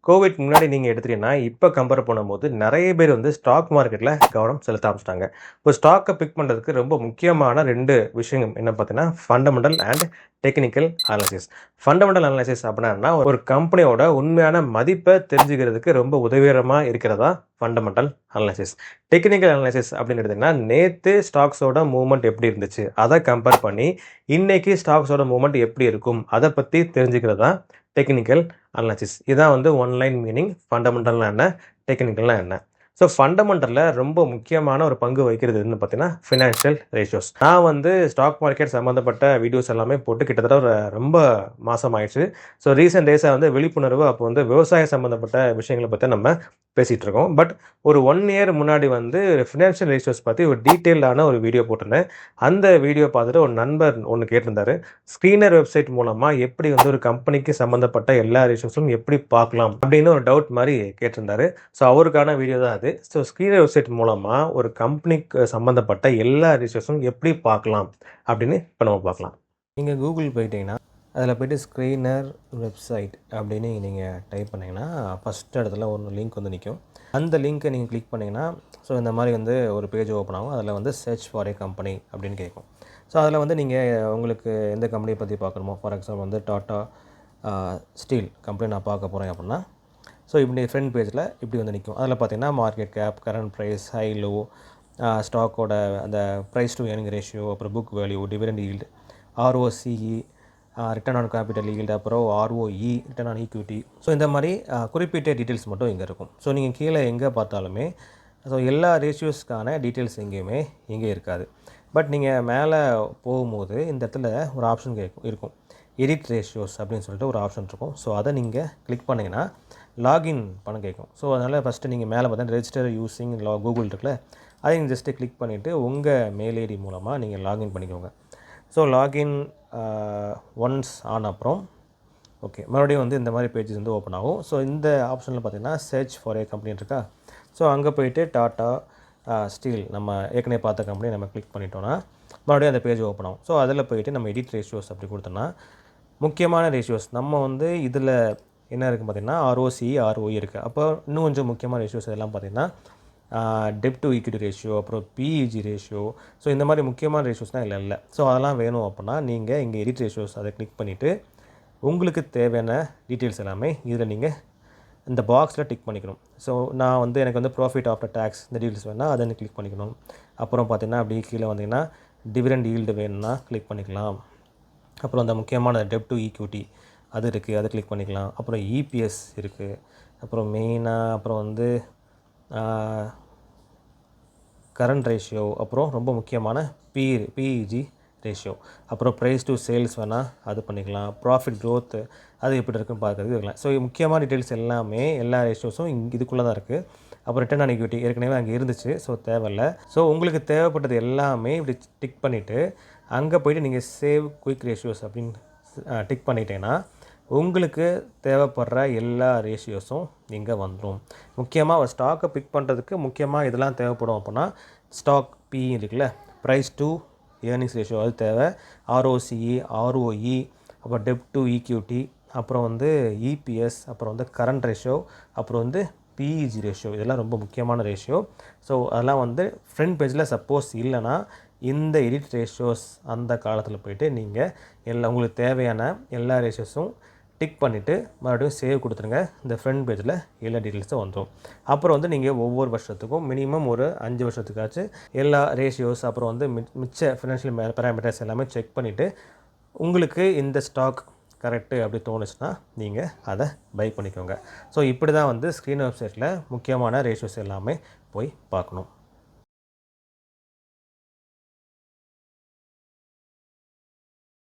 Covid முன்னாடி நீங்கள் எடுத்துட்டீங்கன்னா இப்போ கம்பேர் பண்ணும்போது நிறைய பேர் வந்து ஸ்டாக் மார்க்கெட்டில் கவனம் செலுத்த ஆரம்பிச்சிட்டாங்க. இப்போ ஸ்டாக்கை பிக் பண்ணுறதுக்கு ரொம்ப முக்கியமான 2 விஷயங்கள் என்ன பார்த்தீங்கன்னா fundamental and technical analysis. Fundamental analysis அப்படின்னா ஒரு கம்பெனியோட உண்மையான மதிப்பை தெரிஞ்சுக்கிறதுக்கு ரொம்ப உதவிகரமாக இருக்கிறதா ஃபண்டமெண்டல் அனாலிசிஸ். டெக்னிக்கல் அனாலிசிஸ் அப்படின்னு எடுத்திங்கன்னா நேற்று ஸ்டாக்ஸோட மூவ்மெண்ட் எப்படி இருந்துச்சு அதை கம்பேர் பண்ணி இன்னைக்கு ஸ்டாக்ஸோட மூவ்மெண்ட் எப்படி இருக்கும் அதை பற்றி தெரிஞ்சுக்கிறதா டெக்னிக்கல் அனாலிசிஸ். இதான் வந்து ஒன்லைன் மீனிங் ஃபண்டமெண்டல்னா என்ன, டெக்னிக்கல்னா என்ன. ஸோ ஃபண்டமெண்டலில் ரொம்ப முக்கியமான ஒரு பங்கு வகிக்கிறது எதுன்னு பார்த்தீங்கன்னா ஃபினான்ஷியல் ரேஷியோஸ். நான் வந்து ஸ்டாக் மார்க்கெட் சம்மந்தப்பட்ட வீடியோஸ் எல்லாமே போட்டு கிட்டத்தட்ட ஒரு ரொம்ப மாதம் ஆயிடுச்சு. ஸோ ரீசெண்ட் டேஸாக வந்து விழிப்புணர்வு அப்போ வந்து விவசாய சம்மந்தப்பட்ட விஷயங்களை பற்றி நம்ம பேசிகிட்டு இருக்கோம். பட் ஒரு 1 இயர் முன்னாடி வந்து ஃபினான்ஷியல் ரேஷியோஸ் பற்றி ஒரு டீட்டெயிலான ஒரு வீடியோ போட்டிருந்தேன். அந்த வீடியோ பார்த்துட்டு ஒரு நண்பர் ஒன்று கேட்டிருந்தாரு, ஸ்க்ரீனர் வெப்சைட் மூலமாக எப்படி வந்து ஒரு கம்பெனிக்கு சம்மந்தப்பட்ட எல்லா ரேஷியோஸும் எப்படி பார்க்கலாம் அப்படின்னு ஒரு டவுட் மாதிரி கேட்டிருந்தாரு. ஸோ அவருக்கான வீடியோ தான் அது. ஸோ ஸ்க்ரீனர் வெப்சைட் மூலமாக ஒரு கம்பெனிக்கு சம்மந்தப்பட்ட எல்லா ரேஷியோஸும் எப்படி பார்க்கலாம் அப்படின்னு இப்போ நம்ம பார்க்கலாம். நீங்கள் கூகுள் போயிட்டீங்கன்னா அதில் போய்ட்டு ஸ்க்ரீனர் வெப்சைட் அப்படின்னு நீங்கள் டைப் பண்ணிங்கன்னா ஃபஸ்ட் இடத்துல ஒரு லிங்க் வந்து நிற்கும். அந்த லிங்க்கை நீங்கள் கிளிக் பண்ணிங்கன்னா ஸோ இந்த மாதிரி வந்து ஒரு பேஜ் ஓப்பன் ஆகும். அதில் வந்து சர்ச் ஃபார் ஏ கம்பெனி அப்படின்னு கேட்கும். ஸோ அதில் வந்து நீங்கள் உங்களுக்கு எந்த கம்பெனியை பற்றி பார்க்கணுமோ, ஃபார் எக்ஸாம்பிள் வந்து டாட்டா ஸ்டீல் கம்பெனி நான் பார்க்க போகிறேன் அப்படின்னா ஸோ இப்படி ஃப்ரண்ட் பேஜில் இப்படி வந்து நிற்கும். அதில் பார்த்தீங்கன்னா market cap, current price, high low, ஸ்டாக்கோட அந்த ப்ரைஸ் டு ஏர்னிங் ரேஷியோ, அப்புறம் book value, dividend yield, ROCE, return on capital yield, அப்புறம் ROE, return on equity. So இந்த மாதிரி குறிப்பிட்ட டீட்டெயில்ஸ் மட்டும் இங்கே இருக்கும். ஸோ நீங்கள் கீழே எங்கே பார்த்தாலுமே ஸோ எல்லா ரேஷியோஸ்க்கான டீட்டெயில்ஸ் எங்கேயுமே இங்கே இருக்காது. பட் நீங்கள் மேலே போகும்போது இந்த இடத்துல ஒரு ஆப்ஷன் இருக்கும், எடிட் ரேஷியோஸ் அப்படின்னு சொல்லிட்டு ஒரு ஆப்ஷன் இருக்கும். ஸோ அதை நீங்கள் கிளிக் பண்ணிங்கன்னா லாகின் பண்ண கேட்கும். ஸோ அதனால் ஃபஸ்ட்டு நீங்கள் மேலே பார்த்தீங்கன்னா ரெஜிஸ்டர் யூஸிங் கூகுள் இருக்குல்ல, அதை நீங்கள் ஜஸ்ட்டு கிளிக் பண்ணிவிட்டு உங்கள் மெயில் ஐடி மூலமாக நீங்கள் லாகின் பண்ணிக்கோங்க. ஸோ லாகின் ஒன்ஸ் ஆன அப்புறம் ஓகே மறுபடியும் வந்து இந்த மாதிரி பேஜஸ் வந்து ஓப்பன் ஆகும். ஸோ இந்த ஆப்ஷனில் பார்த்தீங்கன்னா சர்ச் ஃபார் ஏ கம்பெனி இருக்கா. ஸோ அங்கே போய்ட்டு டாட்டா ஸ்டீல் நம்ம ஏற்கனவே பார்த்த கம்பெனி நம்ம கிளிக் பண்ணிட்டோன்னா மறுபடியும் அந்த பேஜ் ஓப்பன் ஆகும். ஸோ அதில் போய்ட்டு நம்ம எடிட் ரேஷியோஸ் அப்படி கொடுத்தோன்னா முக்கியமான ரேஷியோஸ் நம்ம வந்து இதில் என்ன இருக்குது பார்த்திங்கன்னா ROCE, ROE இருக்குது. அப்போ இன்னும் கொஞ்சம் முக்கியமான ரேஷியோஸ் எல்லாம் பார்த்திங்கன்னா டெப்ட் டு ஈக்விட்டி ரேஷியோ, அப்புறம் PEG ரேஷியோ. ஸோ இந்த மாதிரி முக்கியமான ரேஷியோஸ்லாம் இல்லை. ஸோ அதெல்லாம் வேணும் அப்படின்னா நீங்கள் இங்கே எடிட் ரேஷியோஸ் அதை கிளிக் பண்ணிவிட்டு உங்களுக்கு தேவையான டீட்டெயில்ஸ் எல்லாமே இதில் நீங்கள் இந்த பாக்ஸில் டிக் பண்ணிக்கணும். ஸோ நான் வந்து எனக்கு வந்து ப்ராஃபிட் ஆஃப்டர் டேக்ஸ் இந்த டீட்டெயில்ஸ் வேணால் அதை கிளிக் பண்ணிக்கணும். அப்புறம் பார்த்திங்கன்னா அப்படி கீழே வந்தீங்கன்னா டிவிடெண்ட் ஈல்டு வேணும்னா கிளிக் பண்ணிக்கலாம். அப்புறம் அந்த முக்கியமான டெப்ட் டு ஈக்விட்டி அது இருக்குது, அதை கிளிக் பண்ணிக்கலாம். அப்புறம் EPS இருக்குது. அப்புறம் மெயினாக அப்புறம் வந்து கரண்ட் ரேஷியோ, அப்புறம் ரொம்ப முக்கியமான PEG ரேஷியோ, அப்புறம் ப்ரைஸ் டு சேல்ஸ் வேணால் அது பண்ணிக்கலாம். ப்ராஃபிட் க்ரோத் அது எப்படி இருக்குன்னு பார்க்குறதுக்கு இருக்கலாம். ஸோ முக்கியமான டீட்டெயில்ஸ் எல்லாமே எல்லா ரேஷியோஸும் இதுக்குள்ளே தான் இருக்குது. அப்புறம் ரிட்டர்ன் ஆன் ஈக்விட்டி ஏற்கனவே அங்கே இருந்துச்சு, ஸோ தேவையில்லை. ஸோ உங்களுக்கு தேவைப்பட்டது எல்லாமே இப்படி டிக் பண்ணிவிட்டு அங்கே போய்ட்டு நீங்கள் சேவ் குயிக் ரேஷியோஸ் அப்படின்னு டிக் பண்ணிட்டேன்னா உங்களுக்கு தேவைப்படுற எல்லா ரேஷியோஸும் இங்கே வந்துடும். முக்கியமாக ஒரு ஸ்டாக்கை பிக் பண்ணுறதுக்கு முக்கியமாக இதெல்லாம் தேவைப்படும். அப்படின்னா ஸ்டாக் PE இருக்குல்ல, ப்ரைஸ் டு ஏர்னிங்ஸ் ரேஷியோ அது தேவை, ROCE, ROE, அப்புறம் டெப்ட் டு ஈக்விட்டி, அப்புறம் வந்து EPS, அப்புறம் வந்து கரண்ட் ரேஷியோ, அப்புறம் வந்து PEG ரேஷியோ. இதெல்லாம் ரொம்ப முக்கியமான ரேஷியோ. ஸோ அதெல்லாம் வந்து ஃப்ரண்ட் பேஜில் சப்போஸ் இல்லைனா இந்த எடிட் ரேஷியோஸ் அந்த காலத்தில் போய்ட்டு நீங்கள் உங்களுக்கு தேவையான எல்லா ரேஷியோஸும் டிக் பண்ணிவிட்டு மறுபடியும் சேவ் கொடுத்துருங்க. இந்த ஃப்ரண்ட் பேஜில் எல்லா டீட்டெயில்ஸும் வந்துடும். அப்புறம் வந்து நீங்கள் ஒவ்வொரு வருஷத்துக்கும் மினிமம் ஒரு 5 வருஷத்துக்காச்சும் எல்லா ரேஷியோஸ் அப்புறம் வந்து மிச்ச ஃபினான்ஷியல் பேராமீட்டர்ஸ் எல்லாமே செக் பண்ணிவிட்டு உங்களுக்கு இந்த ஸ்டாக் கரெக்டு அப்படி தோணுச்சுன்னா நீங்கள் அதை பை பண்ணிக்கோங்க. ஸோ இப்படி தான் வந்து ஸ்க்ரீன் வெப்சைட்டில் முக்கியமான ரேஷியோஸ் எல்லாமே போய் பார்க்கணும்.